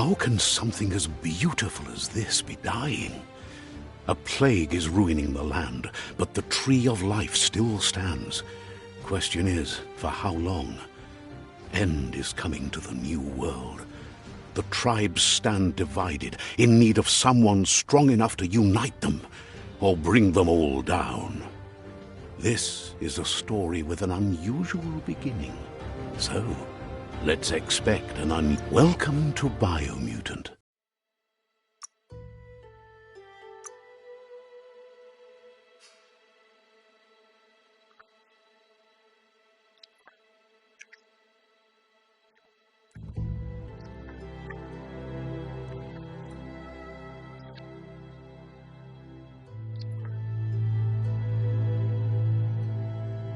How can something as beautiful as this be dying? A plague is ruining the land, but the tree of life still stands. Question is, for how long? End is coming to the new world. The tribes stand divided, in need of someone strong enough to unite them, or bring them all down. This is a story with an unusual beginning. So, let's expect Welcome to Biomutant.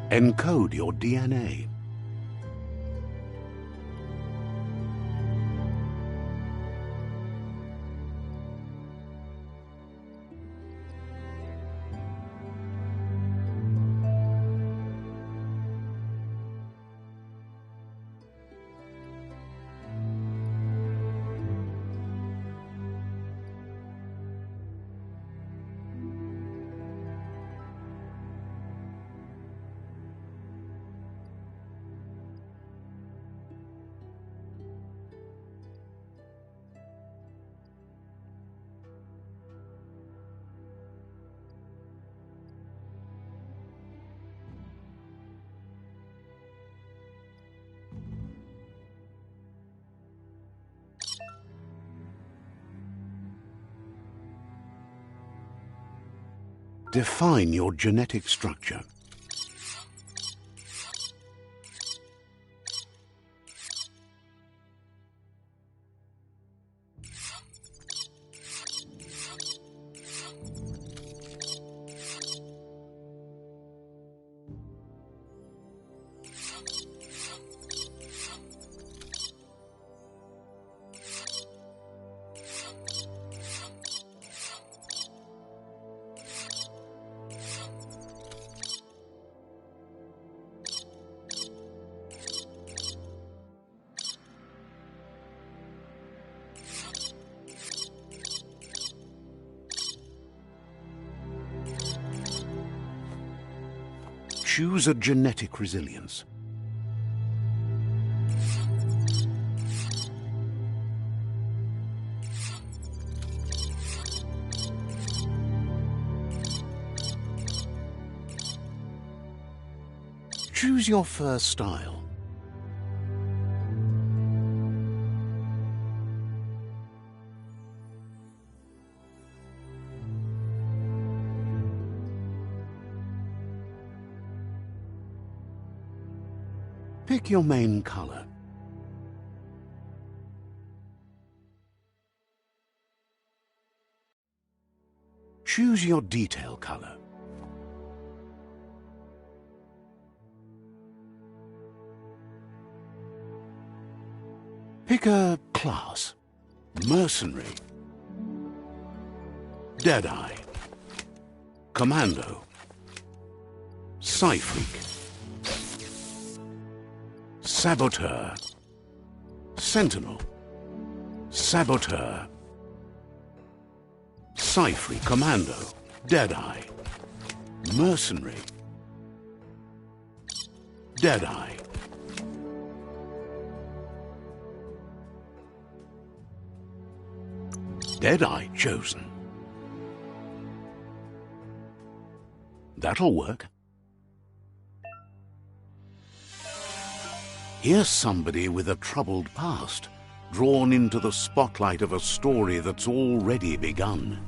Encode your DNA. Define your genetic structure. Choose a genetic resilience. Choose your first style. Pick your main color. Choose your detail color. Pick a class. Mercenary. Deadeye. Commando. Psy-Freak. Saboteur. Sentinel. Saboteur. Psy-Freak. Commando. Deadeye. Mercenary. Deadeye. Deadeye chosen. That'll work. Here's somebody with a troubled past, drawn into the spotlight of a story that's already begun.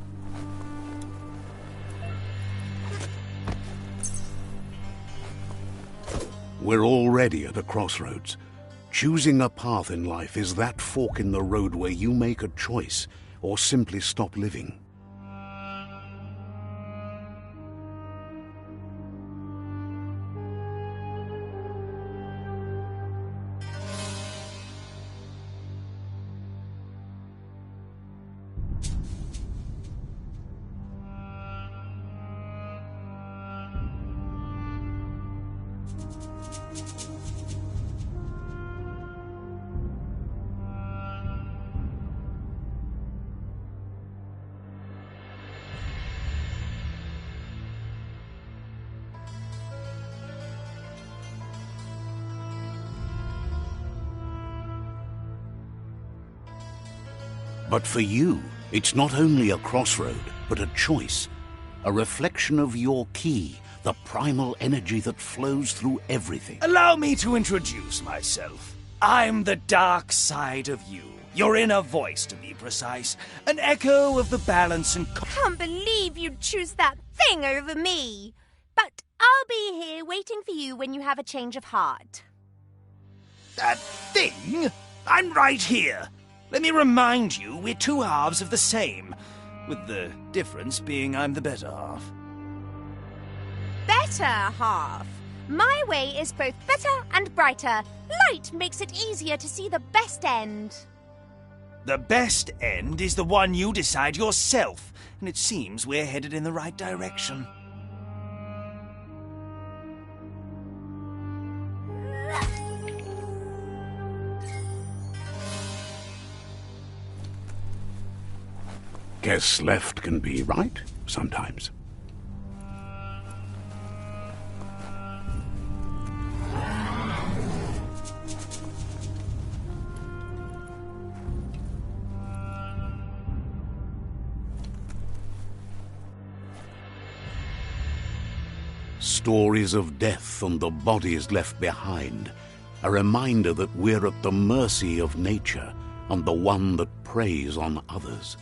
We're already at a crossroads. Choosing a path in life is that fork in the road where you make a choice or simply stop living. But for you, it's not only a crossroad, but a choice. A reflection of your key, the primal energy that flows through everything. Allow me to introduce myself. I'm the dark side of you. Your inner voice, to be precise. An echo of the balance and... Can't believe you'd choose that thing over me. But I'll be here waiting for you when you have a change of heart. That thing? I'm right here. Let me remind you, we're two halves of the same. With the difference being I'm the better half. Better half. My way is both better and brighter. Light makes it easier to see the best end. The best end is the one you decide yourself, and it seems we're headed in the right direction. Guess left can be right sometimes. Stories of death and the bodies left behind, a reminder that we're at the mercy of nature and the one that preys on others.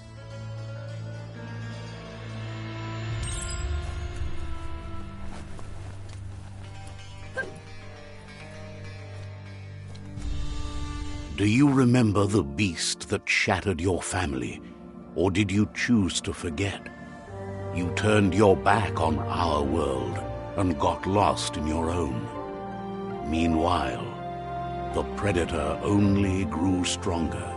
Do you remember the beast that shattered your family, or did you choose to forget? You turned your back on our world and got lost in your own. Meanwhile, the predator only grew stronger.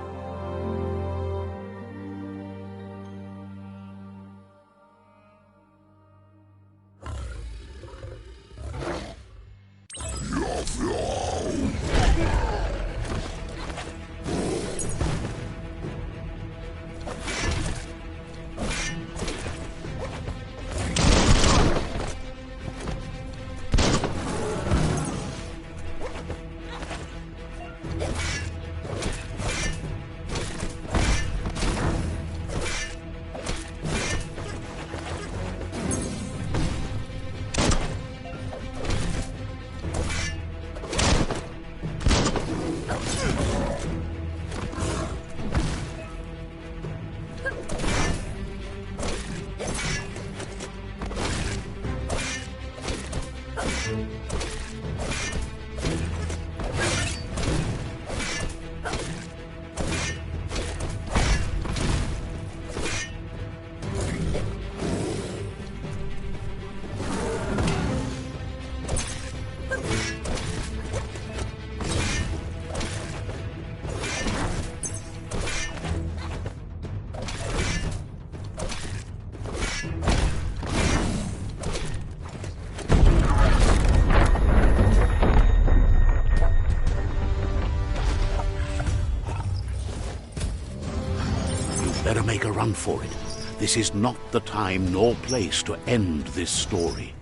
Better make a run for it. This is not the time nor place to end this story.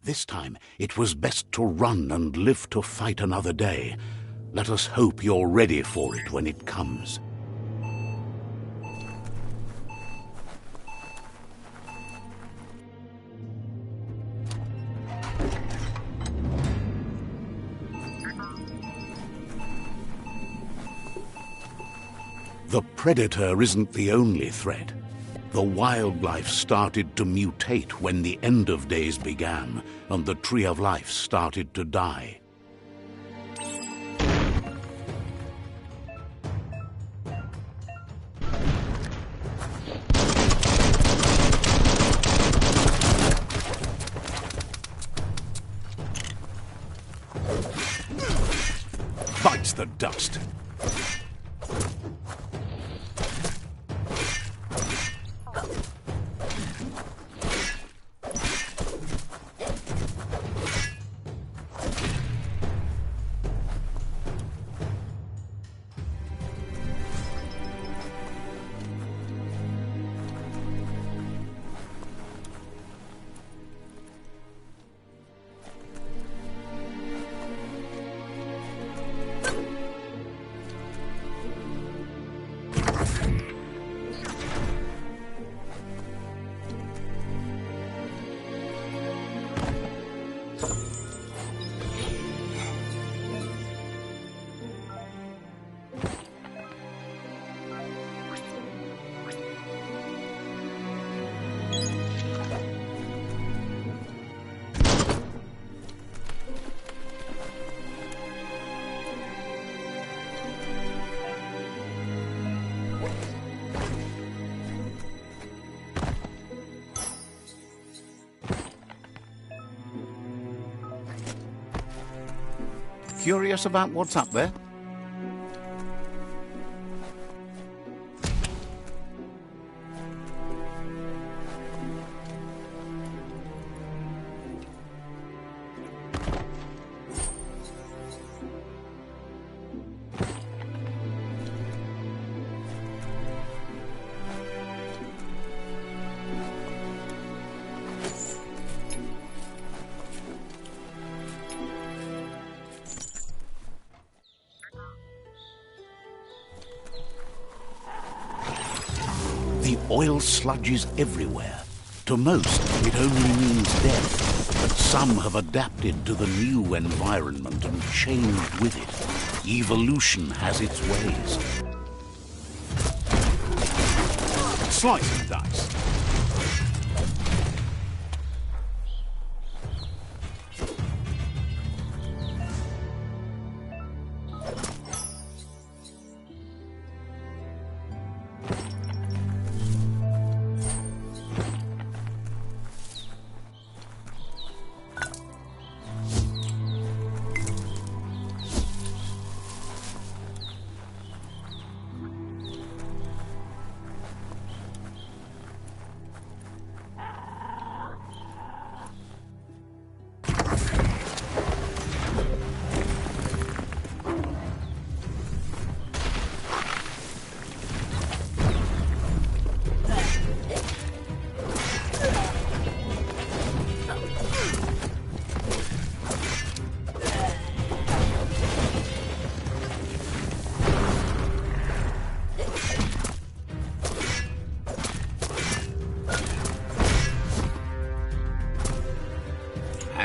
This time, it was best to run and live to fight another day. Let us hope you're ready for it when it comes. The predator isn't the only threat. The wildlife started to mutate when the end of days began, and the tree of life started to die. the dust. Curious about what's up there? The oil sludges everywhere. To most, it only means death, but some have adapted to the new environment and changed with it. Evolution has its ways. Slice and dice.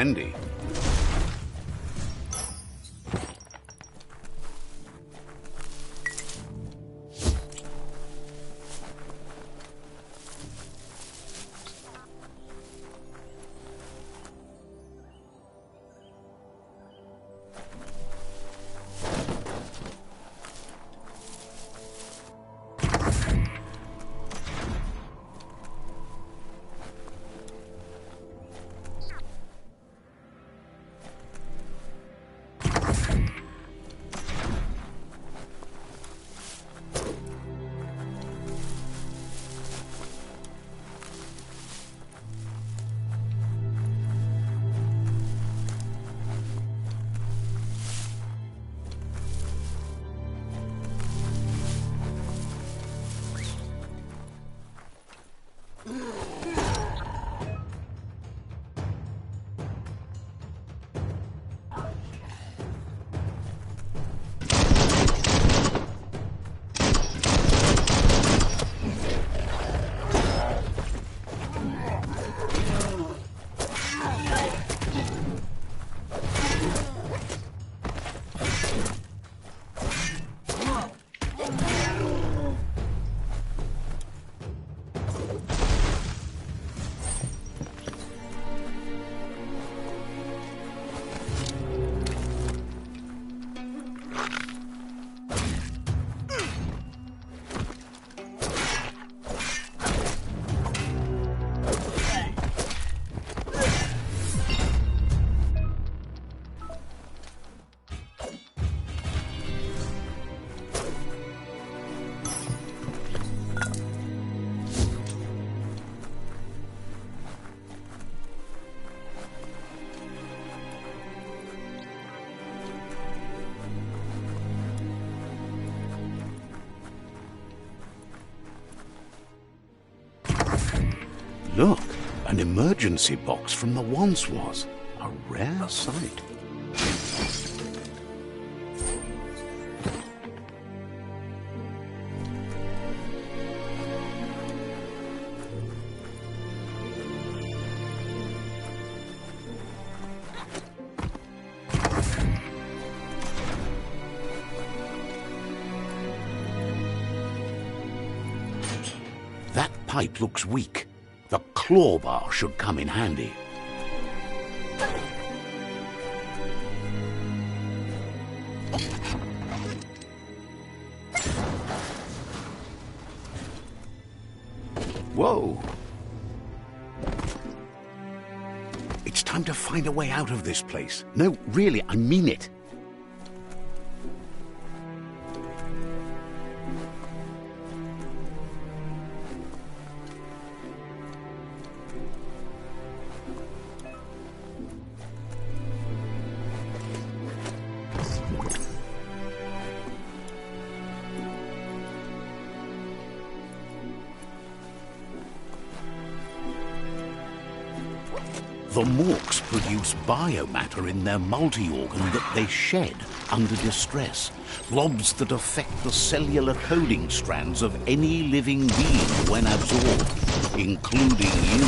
Handy. emergency box from the once was. A rare sight. That pipe looks weak. The claw bar should come in handy. Whoa! It's time to find a way out of this place. No, really, I mean it. The Morks produce biomatter in their multi-organ that they shed under distress. Blobs that affect the cellular coding strands of any living being when absorbed, including you.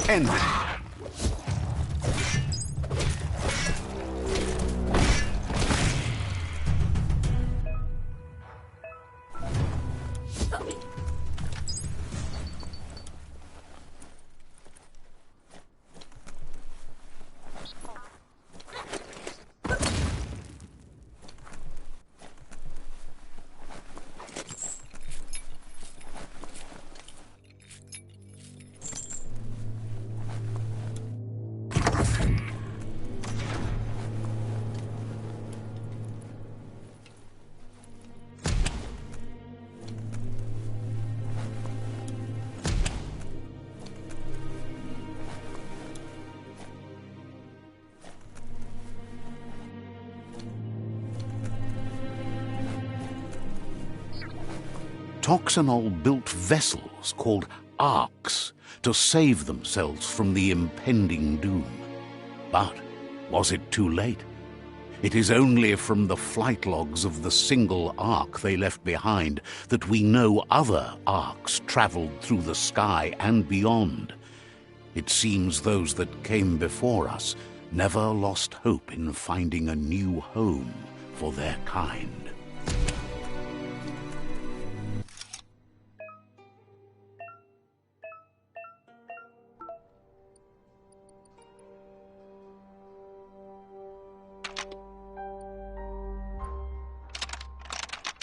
End. Toxanol built vessels called arks to save themselves from the impending doom. But was it too late? It is only from the flight logs of the single ark they left behind that we know other arks traveled through the sky and beyond. It seems those that came before us never lost hope in finding a new home for their kind.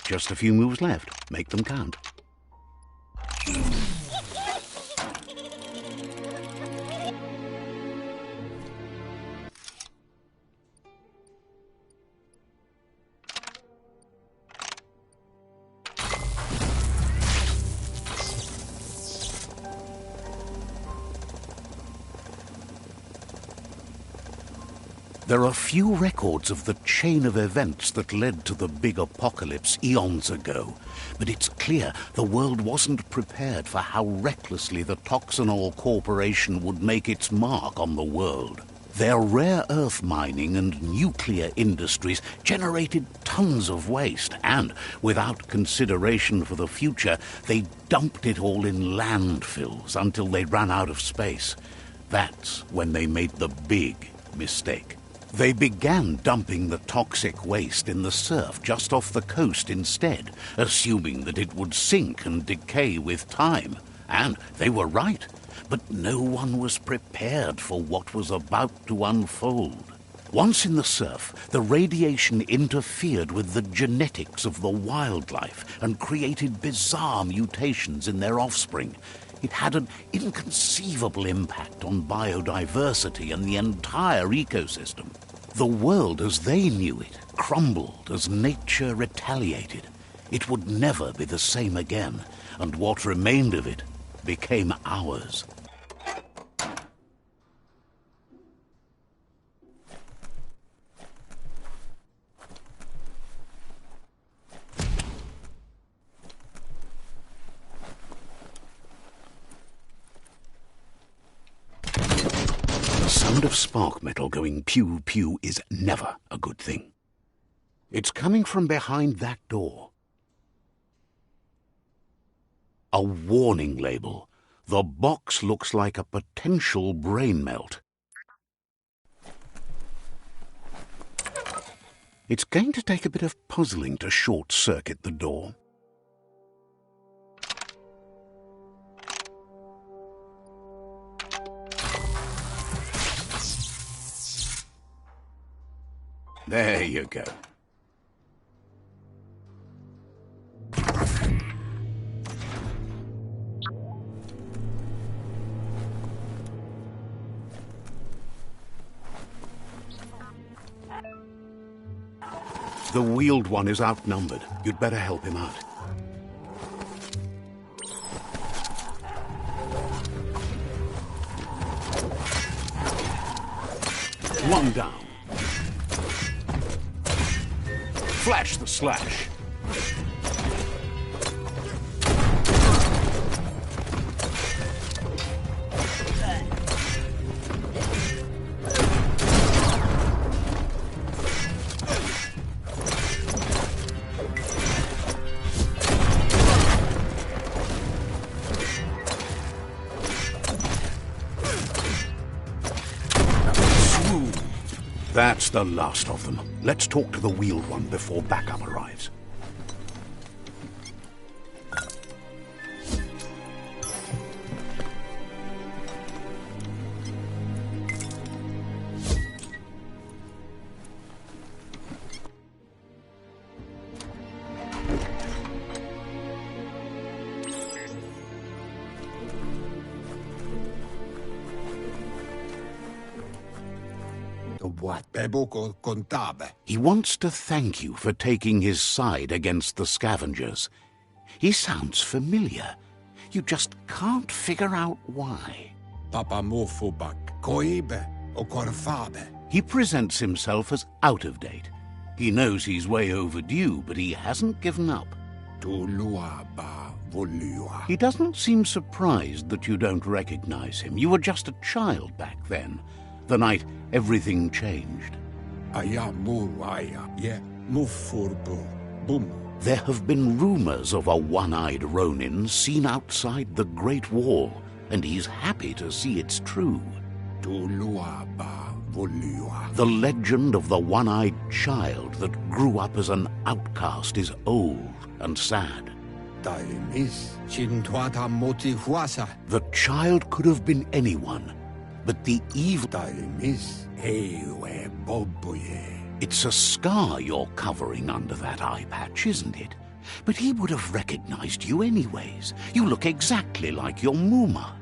Just a few moves left. Make them count. There are few records of the chain of events that led to the big apocalypse eons ago, but it's clear the world wasn't prepared for how recklessly the Toxanol Corporation would make its mark on the world. Their rare earth mining and nuclear industries generated tons of waste, and, without consideration for the future, they dumped it all in landfills until they ran out of space. That's when they made the big mistake. They began dumping the toxic waste in the surf just off the coast instead, assuming that it would sink and decay with time. And they were right, but no one was prepared for what was about to unfold. Once in the surf, the radiation interfered with the genetics of the wildlife and created bizarre mutations in their offspring. It had an inconceivable impact on biodiversity and the entire ecosystem. The world as they knew it crumbled as nature retaliated. It would never be the same again, and what remained of it became ours. of spark metal going pew-pew is never a good thing. It's coming from behind that door. A warning label. The box looks like a potential brain melt. It's going to take a bit of puzzling to short-circuit the door. There you go. The wheeled one is outnumbered. You'd better help him out. One down. Flash the slash. That's the last of them. Let's talk to the wheeled one before backup arrives. He wants to thank you for taking his side against the scavengers. He sounds familiar. You just can't figure out why. He presents himself as out of date. He knows he's way overdue, but he hasn't given up. He doesn't seem surprised that you don't recognize him. You were just a child back then, the night everything changed. There have been rumors of a one-eyed Ronin seen outside the Great Wall, and he's happy to see it's true. The legend of the one-eyed child that grew up as an outcast is old and sad. The child could have been anyone, but the evil... It's a scar you're covering under that eye patch, isn't it? But he would have recognized you anyways. You look exactly like your Muma.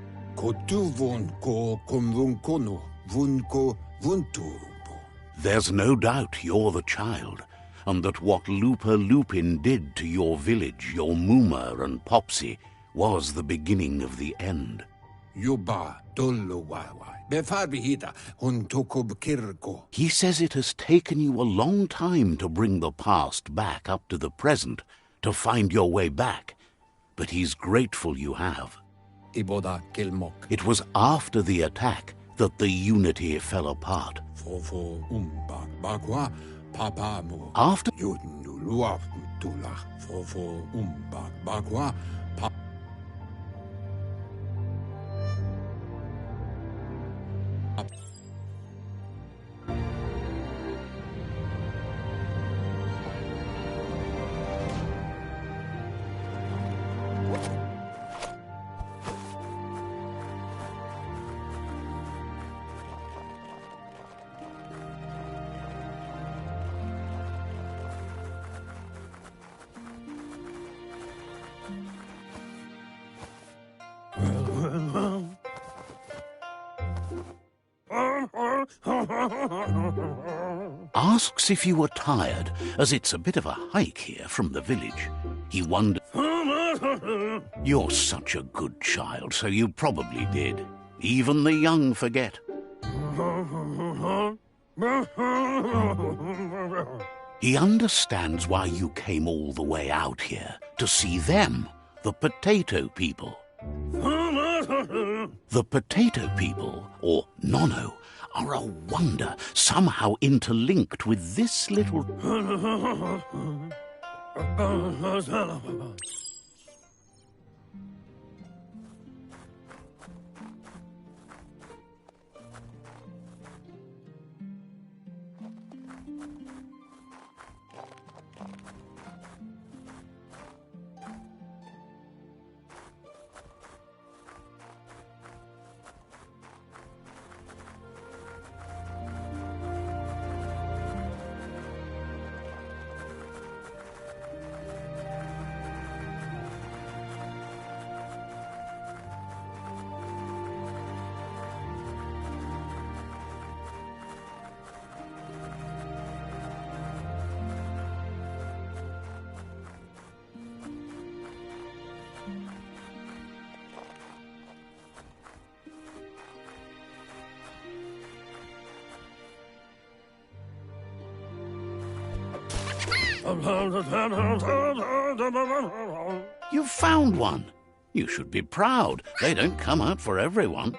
There's no doubt you're the child, and that what Lupa Lupin did to your village, your Muma and Popsy, was the beginning of the end. He says it has taken you a long time to bring the past back up to the present, to find your way back, but he's grateful you have. It was after the attack that the unity fell apart. After... Asks if you were tired, as it's a bit of a hike here from the village. He wondered... You're such a good child, so you probably did. Even the young forget. He understands why you came all the way out here, to see them, the potato people. The potato people, or Nono, are a wonder, somehow interlinked with this little... You've found one. You should be proud. They don't come out for everyone.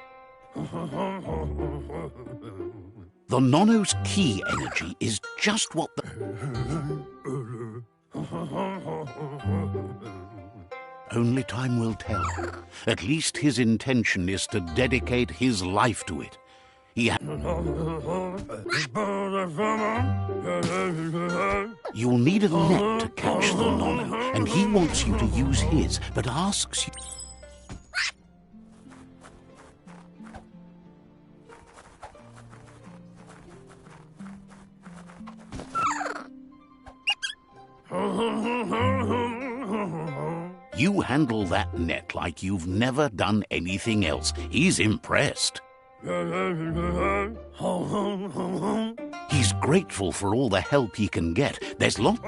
The Nono's key energy is just what the... Only time will tell. At least his intention is to dedicate his life to it. You'll need a net to catch the Nono, and he wants you to use his, but asks you... You handle that net like you've never done anything else. He's impressed. He's grateful for all the help he can get. There's lots...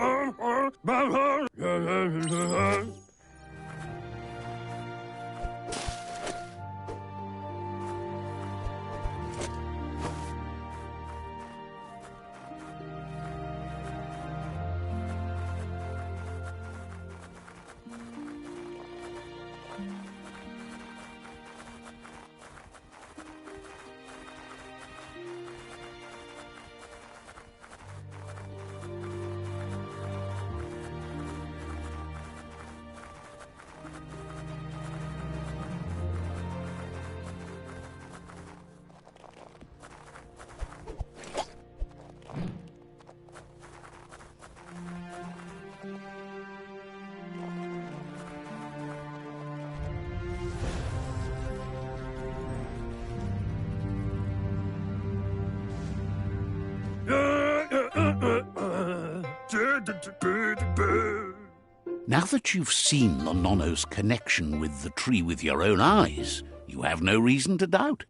Now that you've seen the Nono's connection with the tree with your own eyes, you have no reason to doubt.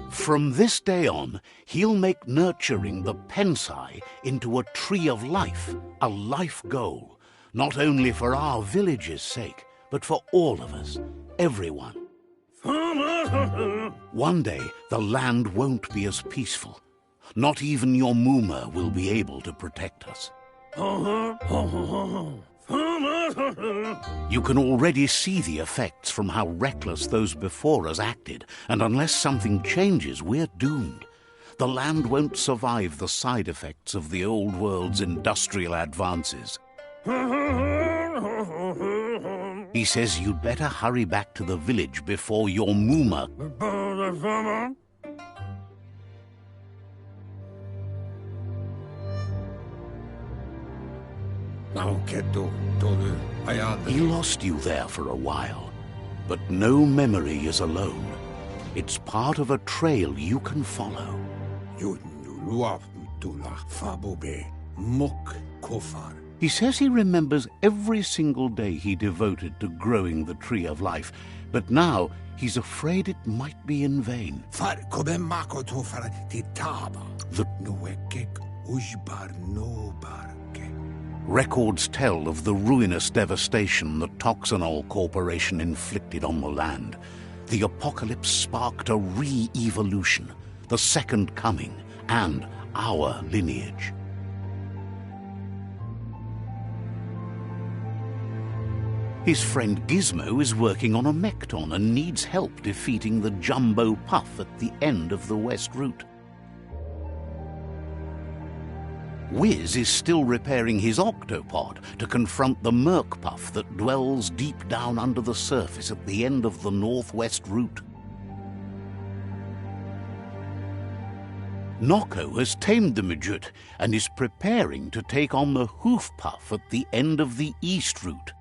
From this day on, he'll make nurturing the Pensai into a tree of life, a life goal, not only for our village's sake, but for all of us, everyone. One day, the land won't be as peaceful. Not even your Muma will be able to protect us. You can already see the effects from how reckless those before us acted, and unless something changes, we're doomed. The land won't survive the side effects of the old world's industrial advances. He says you'd better hurry back to the village before your Muma... He lost you there for a while, but no memory is alone. It's part of a trail you can follow. He says he remembers every single day he devoted to growing the Tree of Life, but now he's afraid it might be in vain. Records tell of the ruinous devastation the Toxanol Corporation inflicted on the land. The apocalypse sparked a re-evolution, the Second Coming, and our lineage. His friend Gizmo is working on a Mekton and needs help defeating the Jumbo Puff at the end of the West Route. Wiz is still repairing his octopod to confront the Merc Puff that dwells deep down under the surface at the end of the Northwest Route. Nocco has tamed the Midget and is preparing to take on the Hoof Puff at the end of the East Route.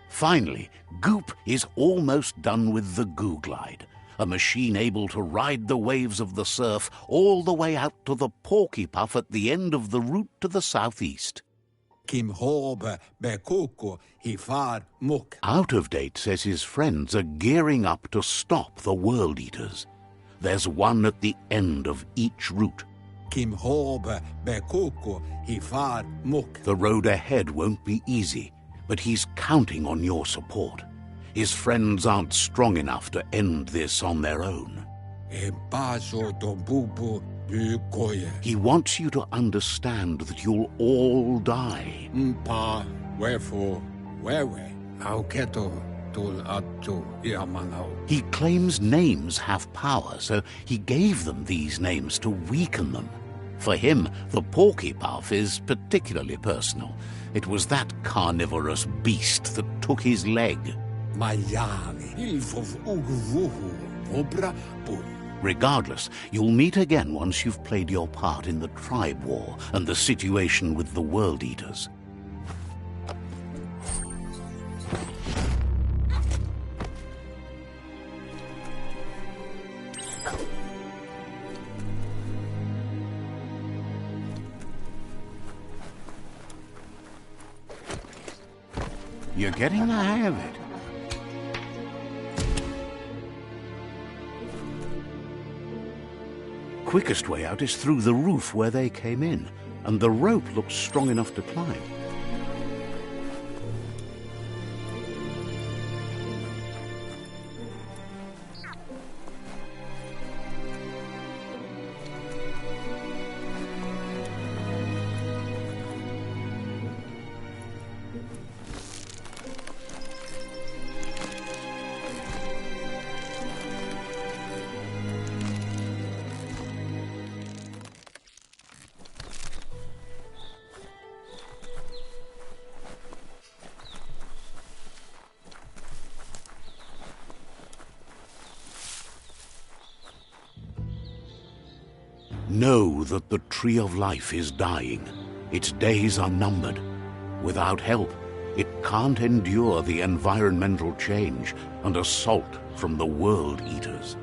Finally, Goop is almost done with the Goo Glide, a machine able to ride the waves of the surf all the way out to the Porky Puff at the end of the route to the southeast. Kim Horbe Bekuko Hifar Muk. Out of Date says his friends are gearing up to stop the World Eaters. There's one at the end of each route. Kim Horbe Bekuko Hifar Muk. The road ahead won't be easy, but he's counting on your support. His friends aren't strong enough to end this on their own. He wants you to understand that you'll all die. Mpa wherefore wewe auketo tul atu iamanau. He claims names have power, so he gave them these names to weaken them. For him, the Porky Puff is particularly personal. It was that carnivorous beast that took his leg. Mayani ilfov uguvuhu obra bun. Regardless, you'll meet again once you've played your part in the tribe war and the situation with the World Eaters. You're getting the hang of it. Quickest way out is through the roof where they came in, and the rope looks strong enough to climb. Know that the Tree of Life is dying. Its days are numbered. Without help, it can't endure the environmental change and assault from the World Eaters.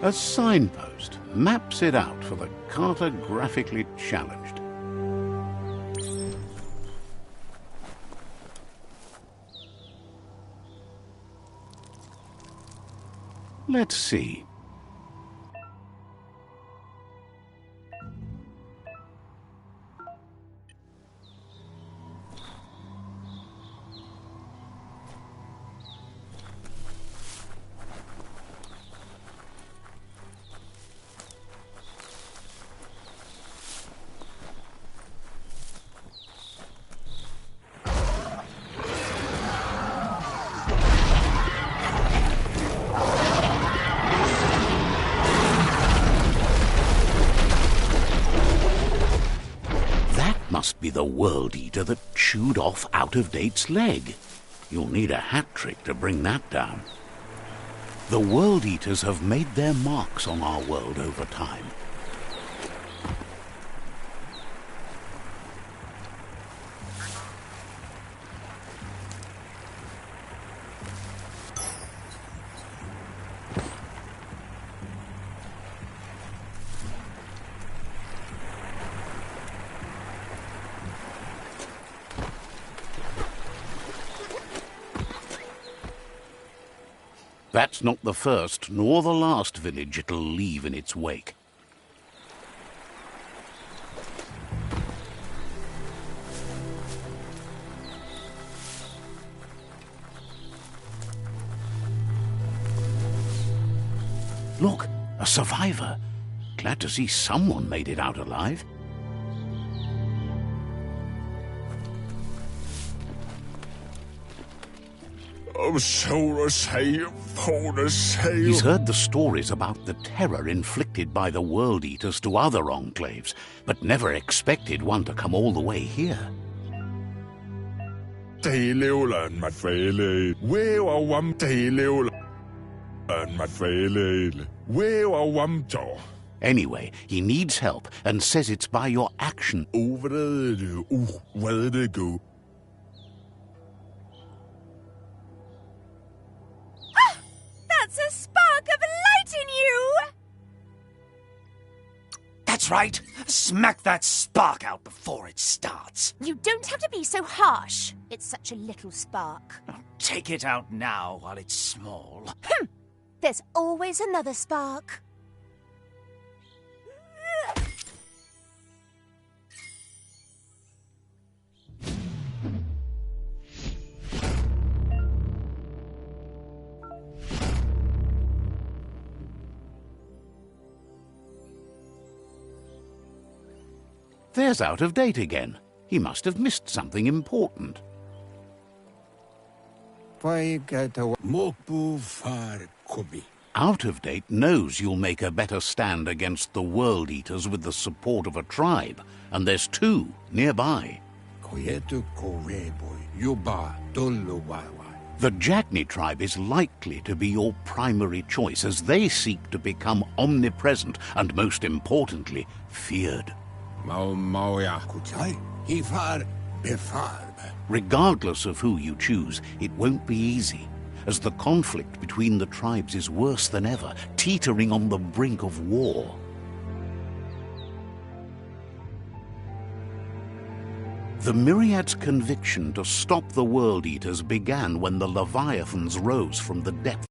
A signpost maps it out for the cartographically challenged. Let's see. Must be the World Eater that chewed off Out of Date's leg. You'll need a hat trick to bring that down. The World Eaters have made their marks on our world over time. That's not the first nor the last village it'll leave in its wake. Look, a survivor. Glad to see someone made it out alive. He's heard the stories about the terror inflicted by the World Eaters to other enclaves, but never expected one to come all the way here. Anyway, he needs help and says it's by your action. That's a spark of light in you! That's right. Smack that spark out before it starts. You don't have to be so harsh. It's such a little spark. Take it out now while it's small. There's always another spark. There's out of date again. He must have missed something important. Out of date knows you'll make a better stand against the World Eaters with the support of a tribe, and there's two nearby. The Jagni tribe is likely to be your primary choice as they seek to become omnipresent and, most importantly, feared. Regardless of who you choose, it won't be easy, as the conflict between the tribes is worse than ever, teetering on the brink of war. The Myriad's conviction to stop the World Eaters began when the Leviathans rose from the depths